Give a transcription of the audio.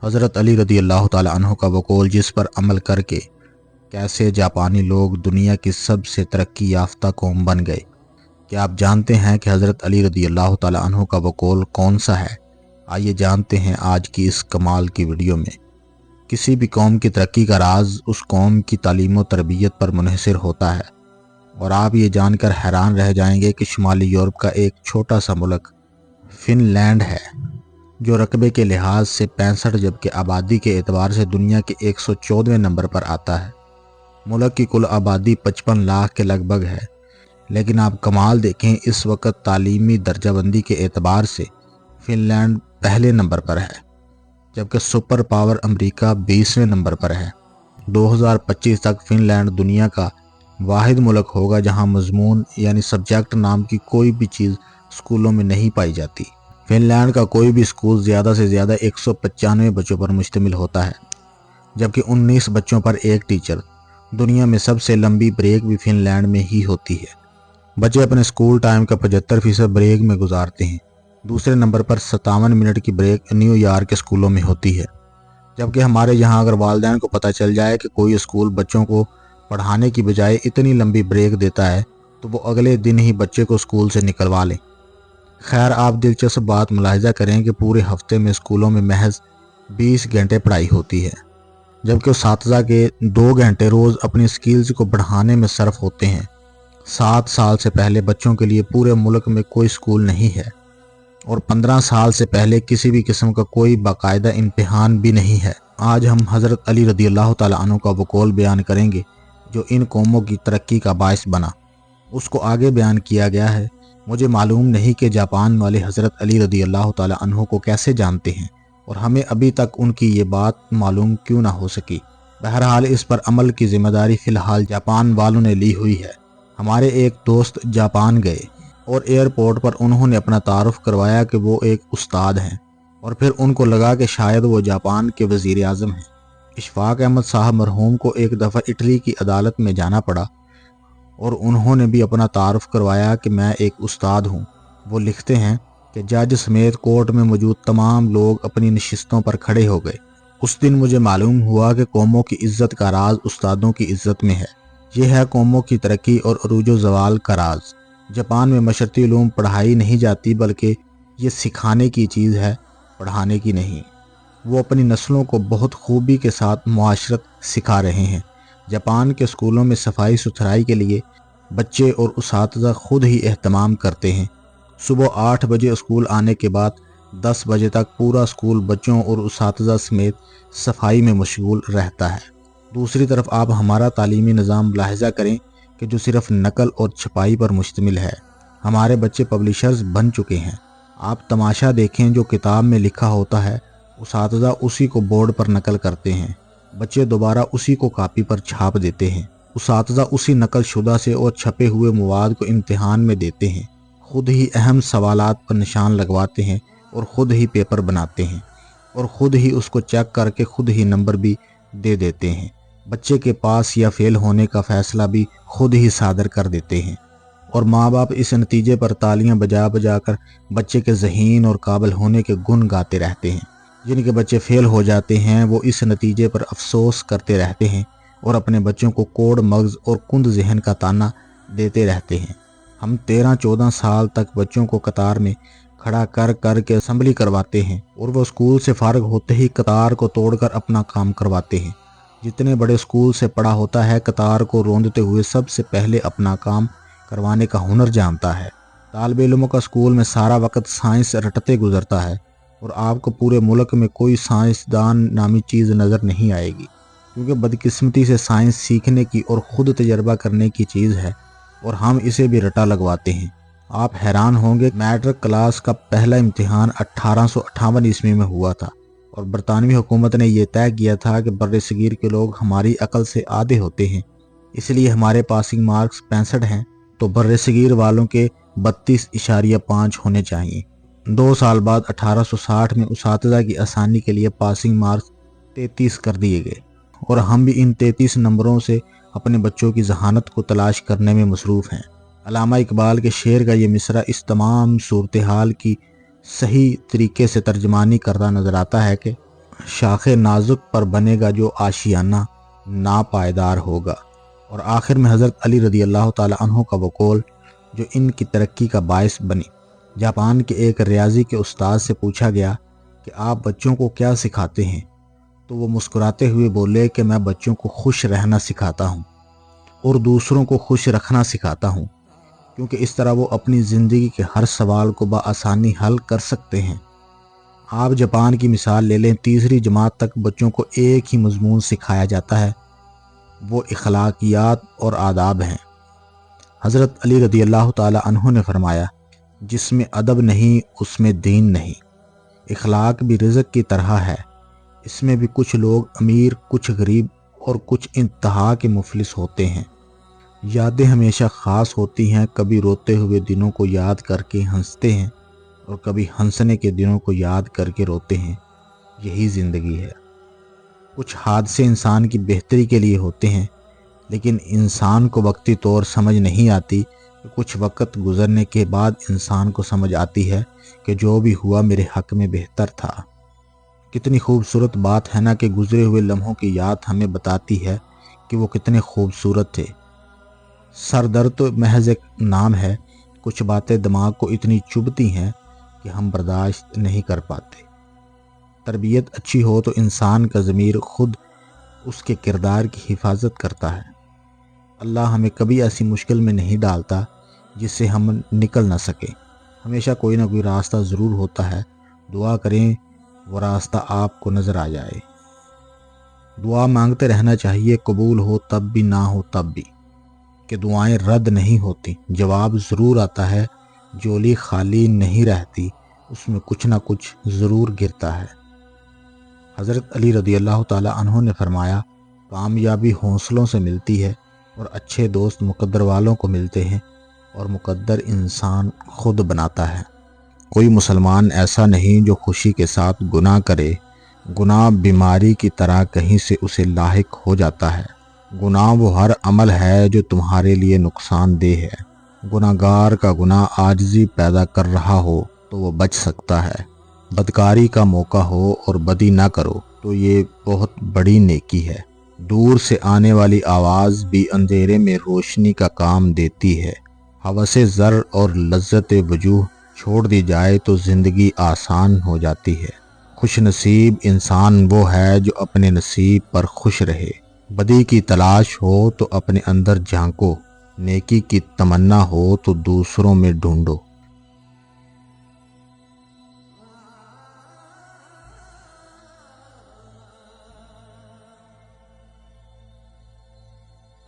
حضرت علی رضی اللہ تعالی عنہ کا وہ قول جس پر عمل کر کے کیسے جاپانی لوگ دنیا کی سب سے ترقی یافتہ قوم بن گئے۔ کیا آپ جانتے ہیں کہ حضرت علی رضی اللہ تعالی عنہ کا وہ قول کون سا ہے؟ آئیے جانتے ہیں آج کی اس کمال کی ویڈیو میں۔ کسی بھی قوم کی ترقی کا راز اس قوم کی تعلیم و تربیت پر منحصر ہوتا ہے، اور آپ یہ جان کر حیران رہ جائیں گے کہ شمالی یورپ کا ایک چھوٹا سا ملک فن لینڈ ہے، جو رقبے کے لحاظ سے 65 جبکہ آبادی کے اعتبار سے دنیا کے 114ویں نمبر پر آتا ہے۔ ملک کی کل آبادی 55 لاکھ کے لگ بھگ ہے، لیکن آپ کمال دیکھیں، اس وقت تعلیمی درجہ بندی کے اعتبار سے فن لینڈ پہلے نمبر پر ہے، جبکہ سپر پاور امریکہ 20ویں نمبر پر ہے۔ 2025 تک فن لینڈ دنیا کا واحد ملک ہوگا جہاں مضمون یعنی سبجیکٹ نام کی کوئی بھی چیز اسکولوں میں نہیں پائی جاتی۔ فن لینڈ کا کوئی بھی اسکول زیادہ سے زیادہ 195 بچوں پر مشتمل ہوتا ہے، جبکہ 19 بچوں پر ایک ٹیچر۔ دنیا میں سب سے لمبی بریک بھی فن لینڈ میں ہی ہوتی ہے۔ بچے اپنے اسکول ٹائم کا 75% بریک میں گزارتے ہیں۔ دوسرے نمبر پر 57 منٹ کی بریک نیو یارک کے اسکولوں میں ہوتی ہے، جبکہ ہمارے یہاں اگر والدین کو پتہ چل جائے کہ کوئی اسکول بچوں کو پڑھانے کی بجائے اتنی لمبی بریک دیتا ہے تو وہ اگلے دن ہی بچے کو اسکول سے نکلوا لیں۔ خیر، آپ دلچسپ بات ملاحظہ کریں کہ پورے ہفتے میں اسکولوں میں محض 20 گھنٹے پڑھائی ہوتی ہے، جبکہ اساتذہ کے 2 گھنٹے روز اپنی سکلز کو بڑھانے میں صرف ہوتے ہیں۔ 7 سال سے پہلے بچوں کے لیے پورے ملک میں کوئی اسکول نہیں ہے، اور 15 سال سے پہلے کسی بھی قسم کا کوئی باقاعدہ امتحان بھی نہیں ہے۔ آج ہم حضرت علی رضی اللہ تعالی عنہ کا وہ قول بیان کریں گے جو ان قوموں کی ترقی کا باعث بنا۔ اس کو آگے بیان کیا گیا ہے: مجھے معلوم نہیں کہ جاپان والے حضرت علی رضی اللہ تعالی عنہ کو کیسے جانتے ہیں، اور ہمیں ابھی تک ان کی یہ بات معلوم کیوں نہ ہو سکی۔ بہرحال اس پر عمل کی ذمہ داری فی الحال جاپان والوں نے لی ہوئی ہے۔ ہمارے ایک دوست جاپان گئے اور ایئرپورٹ پر انہوں نے اپنا تعارف کروایا کہ وہ ایک استاد ہیں، اور پھر ان کو لگا کہ شاید وہ جاپان کے وزیر اعظم ہیں۔ اشفاق احمد صاحب مرحوم کو ایک دفعہ اٹلی کی عدالت میں جانا پڑا، اور انہوں نے بھی اپنا تعارف کروایا کہ میں ایک استاد ہوں۔ وہ لکھتے ہیں کہ جج سمیت کورٹ میں موجود تمام لوگ اپنی نشستوں پر کھڑے ہو گئے۔ اس دن مجھے معلوم ہوا کہ قوموں کی عزت کا راز استادوں کی عزت میں ہے۔ یہ ہے قوموں کی ترقی اور عروج و زوال کا راز۔ جاپان میں مشرقی علوم پڑھائی نہیں جاتی، بلکہ یہ سکھانے کی چیز ہے، پڑھانے کی نہیں۔ وہ اپنی نسلوں کو بہت خوبی کے ساتھ معاشرت سکھا رہے ہیں۔ جاپان کے اسکولوں میں صفائی ستھرائی کے لیے بچے اور اساتذہ خود ہی اہتمام کرتے ہیں۔ صبح 8 بجے اسکول آنے کے بعد 10 بجے تک پورا اسکول بچوں اور اساتذہ سمیت صفائی میں مشغول رہتا ہے۔ دوسری طرف آپ ہمارا تعلیمی نظام ملاحظہ کریں کہ جو صرف نقل اور چھپائی پر مشتمل ہے۔ ہمارے بچے پبلشرز بن چکے ہیں۔ آپ تماشا دیکھیں، جو کتاب میں لکھا ہوتا ہے اساتذہ اسی کو بورڈ پر نقل کرتے ہیں، بچے دوبارہ اسی کو کاپی پر چھاپ دیتے ہیں۔ اساتذہ اسی نقل شدہ سے اور چھپے ہوئے مواد کو امتحان میں دیتے ہیں، خود ہی اہم سوالات پر نشان لگواتے ہیں اور خود ہی پیپر بناتے ہیں، اور خود ہی اس کو چیک کر کے خود ہی نمبر بھی دے دیتے ہیں۔ بچے کے پاس یا فیل ہونے کا فیصلہ بھی خود ہی صادر کر دیتے ہیں، اور ماں باپ اس نتیجے پر تالیاں بجا بجا کر بچے کے ذہین اور قابل ہونے کے گن گاتے رہتے ہیں۔ جن کے بچے فیل ہو جاتے ہیں وہ اس نتیجے پر افسوس کرتے رہتے ہیں اور اپنے بچوں کو کوڑ مغز اور کند ذہن کا طعنہ دیتے رہتے ہیں۔ ہم 13-14 سال تک بچوں کو قطار میں کھڑا کر کر کے اسمبلی کرواتے ہیں، اور وہ اسکول سے فارغ ہوتے ہی قطار کو توڑ کر اپنا کام کرواتے ہیں۔ جتنے بڑے اسکول سے پڑھا ہوتا ہے قطار کو روندتے ہوئے سب سے پہلے اپنا کام کروانے کا ہنر جانتا ہے۔ طالب علموں کا اسکول میں سارا وقت سائنس رٹتے گزرتا ہے، اور آپ کو پورے ملک میں کوئی سائنسدان نامی چیز نظر نہیں آئے گی، کیونکہ بدقسمتی سے سائنس سیکھنے کی اور خود تجربہ کرنے کی چیز ہے، اور ہم اسے بھی رٹا لگواتے ہیں۔ آپ حیران ہوں گے، میٹرک کلاس کا پہلا امتحان 1858 عیسوی میں ہوا تھا، اور برطانوی حکومت نے یہ طے کیا تھا کہ بر صغیر کے لوگ ہماری عقل سے آدھے ہوتے ہیں، اس لیے ہمارے پاسنگ مارکس 65 ہیں تو بر صغیر والوں کے 32.5 ہونے چاہیے۔ 2 سال بعد 1860 میں اساتذہ کی آسانی کے لیے پاسنگ مارکس 33 کر دیے گئے، اور ہم بھی ان 33 نمبروں سے اپنے بچوں کی ذہانت کو تلاش کرنے میں مصروف ہیں۔ علامہ اقبال کے شعر کا یہ مصرع اس تمام صورتحال کی صحیح طریقے سے ترجمانی کردہ نظر آتا ہے کہ شاخ نازک پر بنے گا جو آشیانہ ناپائیدار ہوگا۔ اور آخر میں حضرت علی رضی اللہ تعالی عنہ کا وہ قول جو ان کی ترقی کا باعث بنی۔ جاپان کے ایک ریاضی کے استاد سے پوچھا گیا کہ آپ بچوں کو کیا سکھاتے ہیں؟ تو وہ مسکراتے ہوئے بولے کہ میں بچوں کو خوش رہنا سکھاتا ہوں اور دوسروں کو خوش رکھنا سکھاتا ہوں، کیونکہ اس طرح وہ اپنی زندگی کے ہر سوال کو بآسانی حل کر سکتے ہیں۔ آپ جاپان کی مثال لے لیں، تیسری جماعت تک بچوں کو ایک ہی مضمون سکھایا جاتا ہے، وہ اخلاقیات اور آداب ہیں۔ حضرت علی رضی اللہ تعالی عنہ نے فرمایا، جس میں ادب نہیں اس میں دین نہیں۔ اخلاق بھی رزق کی طرح ہے، اس میں بھی کچھ لوگ امیر، کچھ غریب اور کچھ انتہا کے مفلس ہوتے ہیں۔ یادیں ہمیشہ خاص ہوتی ہیں، کبھی روتے ہوئے دنوں کو یاد کر کے ہنستے ہیں اور کبھی ہنسنے کے دنوں کو یاد کر کے روتے ہیں۔ یہی زندگی ہے۔ کچھ حادثے انسان کی بہتری کے لیے ہوتے ہیں، لیکن انسان کو وقتی طور سمجھ نہیں آتی کہ کچھ وقت گزرنے کے بعد انسان کو سمجھ آتی ہے کہ جو بھی ہوا میرے حق میں بہتر تھا۔ کتنی خوبصورت بات ہے نا کہ گزرے ہوئے لمحوں کی یاد ہمیں بتاتی ہے کہ وہ کتنے خوبصورت تھے۔ سر درد تو محض ایک نام ہے، کچھ باتیں دماغ کو اتنی چبھتی ہیں کہ ہم برداشت نہیں کر پاتے۔ تربیت اچھی ہو تو انسان کا ضمیر خود اس کے کردار کی حفاظت کرتا ہے۔ اللہ ہمیں کبھی ایسی مشکل میں نہیں ڈالتا جس سے ہم نکل نہ سکیں۔ ہمیشہ کوئی نہ کوئی راستہ ضرور ہوتا ہے۔ دعا کریں وہ راستہ آپ کو نظر آ جائے۔ دعا مانگتے رہنا چاہیے، قبول ہو تب بھی نہ ہو تب بھی، کہ دعائیں رد نہیں ہوتی، جواب ضرور آتا ہے۔ جولی خالی نہیں رہتی، اس میں کچھ نہ کچھ ضرور گرتا ہے۔ حضرت علی رضی اللہ تعالی عنہ نے فرمایا، کامیابی حوصلوں سے ملتی ہے اور اچھے دوست مقدر والوں کو ملتے ہیں اور مقدر انسان خود بناتا ہے۔ کوئی مسلمان ایسا نہیں جو خوشی کے ساتھ گناہ کرے، گناہ بیماری کی طرح کہیں سے اسے لاحق ہو جاتا ہے۔ گناہ وہ ہر عمل ہے جو تمہارے لیے نقصان دہ ہے۔ گناہ گار کا گناہ عاجزی پیدا کر رہا ہو تو وہ بچ سکتا ہے۔ بدکاری کا موقع ہو اور بدی نہ کرو تو یہ بہت بڑی نیکی ہے۔ دور سے آنے والی آواز بھی اندھیرے میں روشنی کا کام دیتی ہے۔ ہوس زر اور لذت وجوہ چھوڑ دی جائے تو زندگی آسان ہو جاتی ہے۔ خوش نصیب انسان وہ ہے جو اپنے نصیب پر خوش رہے۔ بدی کی تلاش ہو تو اپنے اندر جھانکو، نیکی کی تمنا ہو تو دوسروں میں ڈھونڈو۔